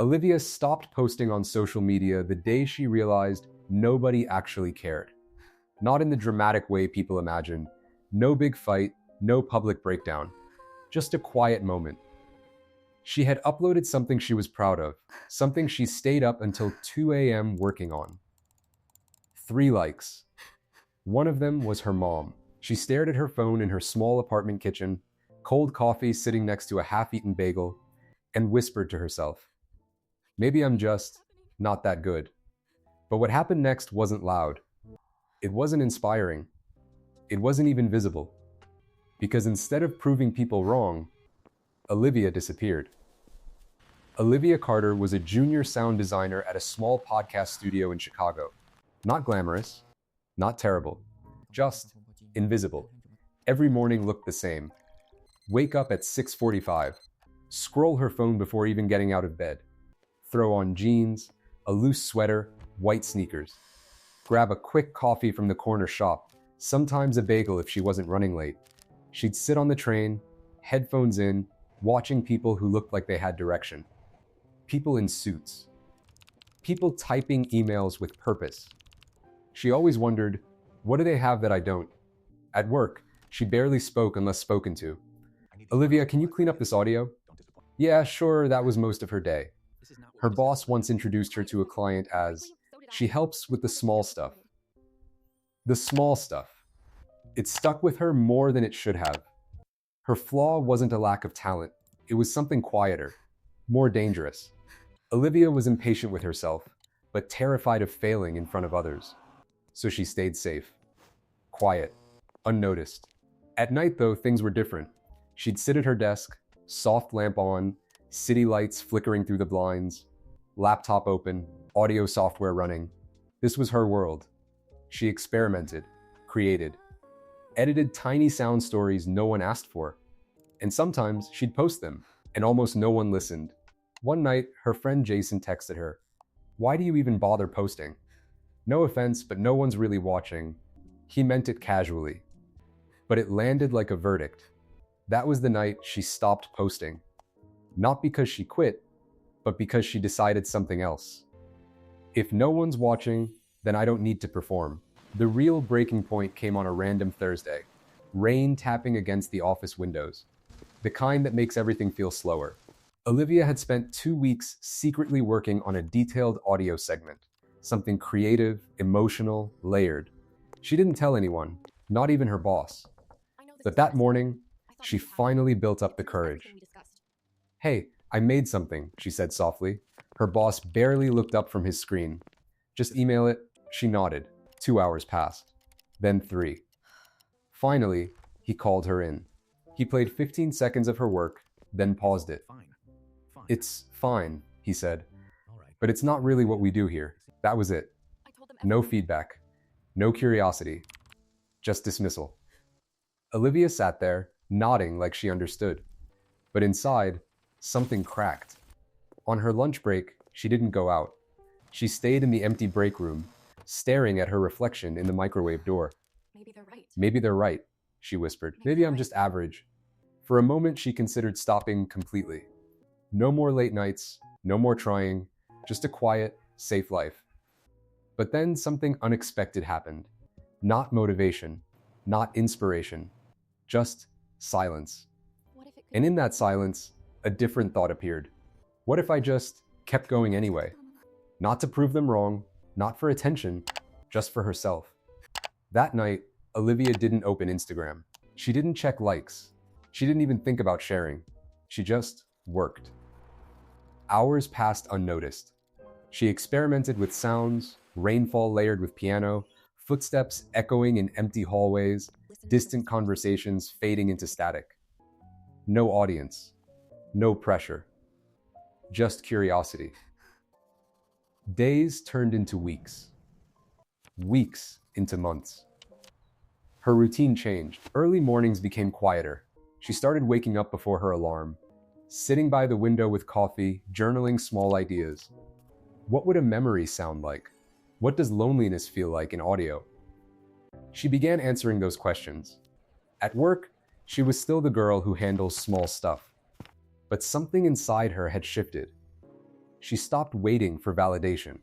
Olivia stopped posting on social media the day she realized nobody actually cared. Not in the dramatic way people imagine. No big fight, no public breakdown. Just a quiet moment. She had uploaded something she was proud of, something she stayed up until 2 a.m. working on. 3 likes. One of them was her mom. She stared at her phone in her small apartment kitchen, cold coffee sitting next to a half-eaten bagel, and whispered to herself, maybe I'm just not that good. But what happened next wasn't loud. It wasn't inspiring. It wasn't even visible. Because instead of proving people wrong, Olivia disappeared. Olivia Carter was a junior sound designer at a small podcast studio in Chicago. Not glamorous, not terrible, just invisible. Every morning looked the same. Wake up at 6:45, scroll her phone before even getting out of bed, throw on jeans, a loose sweater, white sneakers, grab a quick coffee from the corner shop, sometimes a bagel if she wasn't running late. She'd sit on the train, headphones in, watching people who looked like they had direction. People in suits. People typing emails with purpose. She always wondered, what do they have that I don't? At work, she barely spoke unless spoken to. Olivia, can you clean up this audio? Yeah, sure, that was most of her day. Her boss once introduced her to a client as, she helps with the small stuff. The small stuff. It stuck with her more than it should have. Her flaw wasn't a lack of talent. It was something quieter, more dangerous. Olivia was impatient with herself, but terrified of failing in front of others. So she stayed safe, quiet, unnoticed. At night, though, things were different. She'd sit at her desk, soft lamp on, city lights flickering through the blinds, laptop open, audio software running. This was her world. She experimented, created, edited tiny sound stories no one asked for. And sometimes she'd post them, and almost no one listened. One night, her friend Jason texted her, "Why do you even bother posting? No offense, but no one's really watching." He meant it casually. But it landed like a verdict. That was the night she stopped posting. Not because she quit, but because she decided something else. If no one's watching, then I don't need to perform. The real breaking point came on a random Thursday. Rain tapping against the office windows. The kind that makes everything feel slower. Olivia had spent 2 weeks secretly working on a detailed audio segment. Something creative, emotional, layered. She didn't tell anyone, not even her boss. But that morning, she finally built up the courage. "Hey, I made something," she said softly. Her boss barely looked up from his screen. "Just email it." She nodded. 2 hours passed. Then 3. Finally, he called her in. He played 15 seconds of her work, then paused it. "It's fine," he said. "But it's not really what we do here." That was it. No feedback. No curiosity. Just dismissal. Olivia sat there, nodding like she understood. But inside, something cracked. On her lunch break, she didn't go out. She stayed in the empty break room, staring at her reflection in the microwave door. Maybe they're right, she whispered. Maybe I'm just average. For a moment, she considered stopping completely. No more late nights, no more trying, just a quiet, safe life. But then something unexpected happened. Not motivation, not inspiration, just silence. And in that silence, a different thought appeared. What if I just kept going anyway? Not to prove them wrong, not for attention, just for herself. That night, Olivia didn't open Instagram. She didn't check likes. She didn't even think about sharing. She just worked. Hours passed unnoticed. She experimented with sounds, rainfall layered with piano, footsteps echoing in empty hallways, distant conversations fading into static. No audience, no pressure, just curiosity. Days turned into weeks. Weeks into months. Her routine changed. Early mornings became quieter. She started waking up before her alarm, sitting by the window with coffee, journaling small ideas. What would a memory sound like? What does loneliness feel like in audio? She began answering those questions. At work, she was still the girl who handles small stuff. But something inside her had shifted. She stopped waiting for validation,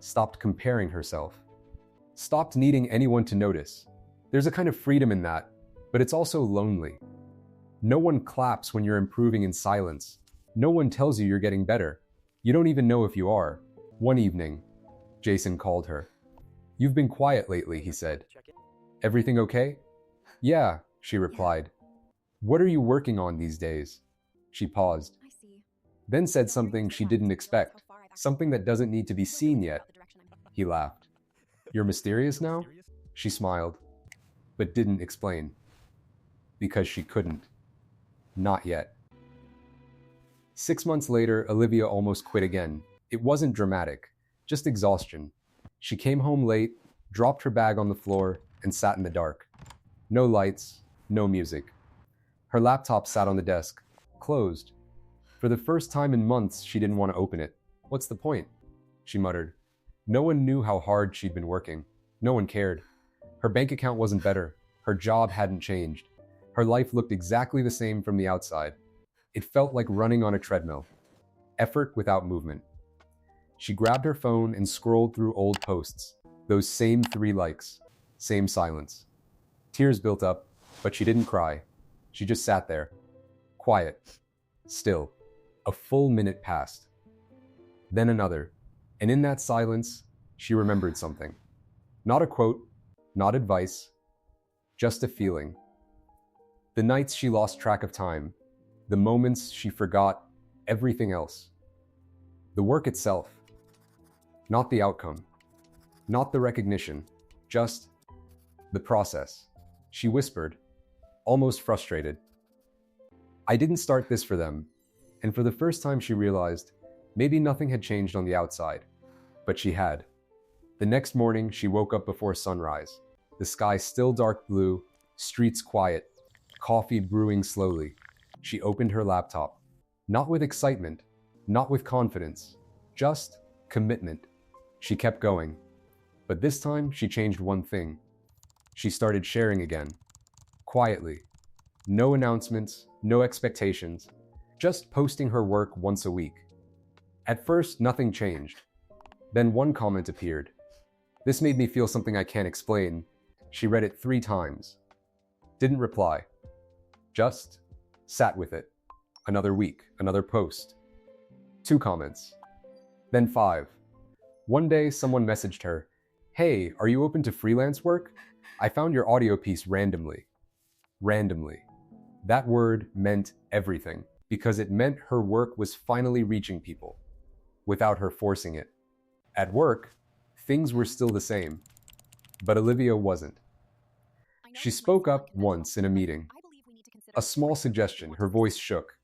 stopped comparing herself, stopped needing anyone to notice. There's a kind of freedom in that, but it's also lonely. No one claps when you're improving in silence. No one tells you you're getting better. You don't even know if you are. One evening, Jason called her. "You've been quiet lately," he said. "Everything okay?" "Yeah," she replied. "What are you working on these days?" She paused, then said something she didn't expect, something that doesn't need to be seen yet. He laughed. "You're mysterious now?" She smiled, but didn't explain. Because she couldn't. Not yet. 6 months later, Olivia almost quit again. It wasn't dramatic, just exhaustion. She came home late, dropped her bag on the floor, and sat in the dark. No lights, no music. Her laptop sat on the desk, closed. For the first time in months, she didn't want to open it. "What's the point?" she muttered. No one knew how hard she'd been working. No one cared. Her bank account wasn't better. Her job hadn't changed. Her life looked exactly the same from the outside. It felt like running on a treadmill. Effort without movement. She grabbed her phone and scrolled through old posts. Those same 3 likes. Same silence. Tears built up, but she didn't cry. She just sat there. Quiet. Still. A full minute passed. Then another. And in that silence, she remembered something. Not a quote, not advice, just a feeling. The nights she lost track of time, the moments she forgot everything else. The work itself, not the outcome, not the recognition, just the process. She whispered, almost frustrated. I didn't start this for them, and for the first time she realized maybe nothing had changed on the outside, but she had. The next morning, she woke up before sunrise. The sky still dark blue, streets quiet, coffee brewing slowly. She opened her laptop. Not with excitement, not with confidence, just commitment. She kept going. But this time, she changed one thing. She started sharing again. Quietly. No announcements, no expectations. Just posting her work once a week. At first, nothing changed. Then one comment appeared. This made me feel something I can't explain. She read it 3 times. Didn't reply. Just sat with it. Another week, another post. 2 comments. Then 5. One day, someone messaged her, "Hey, are you open to freelance work? I found your audio piece randomly." Randomly. That word meant everything, because it meant her work was finally reaching people, without her forcing it. At work, things were still the same, but Olivia wasn't. She spoke up once in a meeting. A small suggestion, her voice shook.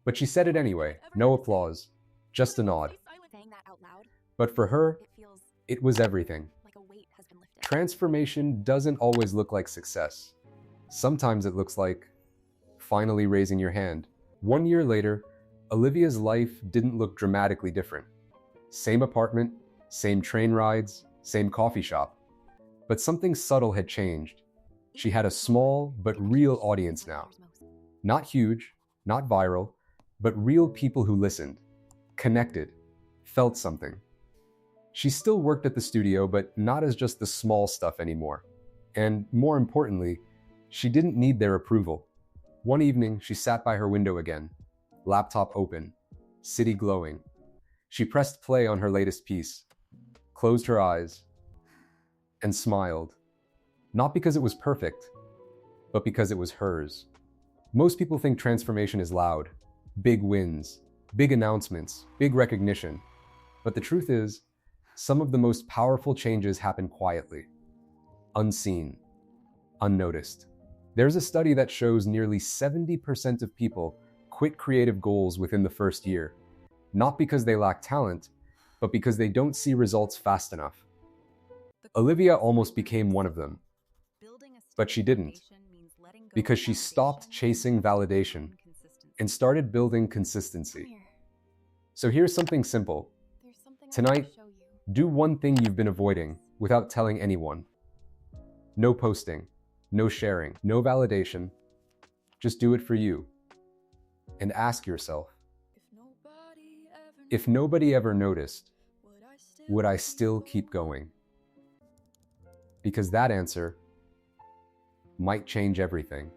But she said it anyway, no applause, just a nod. But for her, it was everything. Transformation doesn't always look like success. Sometimes it looks like finally raising your hand. 1 year later, Olivia's life didn't look dramatically different. Same apartment, same train rides, same coffee shop. But something subtle had changed. She had a small but real audience now. Not huge, not viral, but real people who listened, connected, felt something. She still worked at the studio, but not as just the small stuff anymore. And more importantly, she didn't need their approval. One evening, she sat by her window again, laptop open, city glowing. She pressed play on her latest piece, closed her eyes, and smiled. Not because it was perfect, but because it was hers. Most people think transformation is loud, big wins, big announcements, big recognition. But the truth is, some of the most powerful changes happen quietly, unseen, unnoticed. There's a study that shows nearly 70% of people quit creative goals within the first year, not because they lack talent, but because they don't see results fast enough. Olivia almost became one of them, but she didn't, because she stopped chasing validation and started building consistency. So here's something simple. Tonight, do one thing you've been avoiding without telling anyone. No posting, no sharing, no validation. Just do it for you. And ask yourself, If nobody ever noticed, would I still keep going? Because that answer might change everything.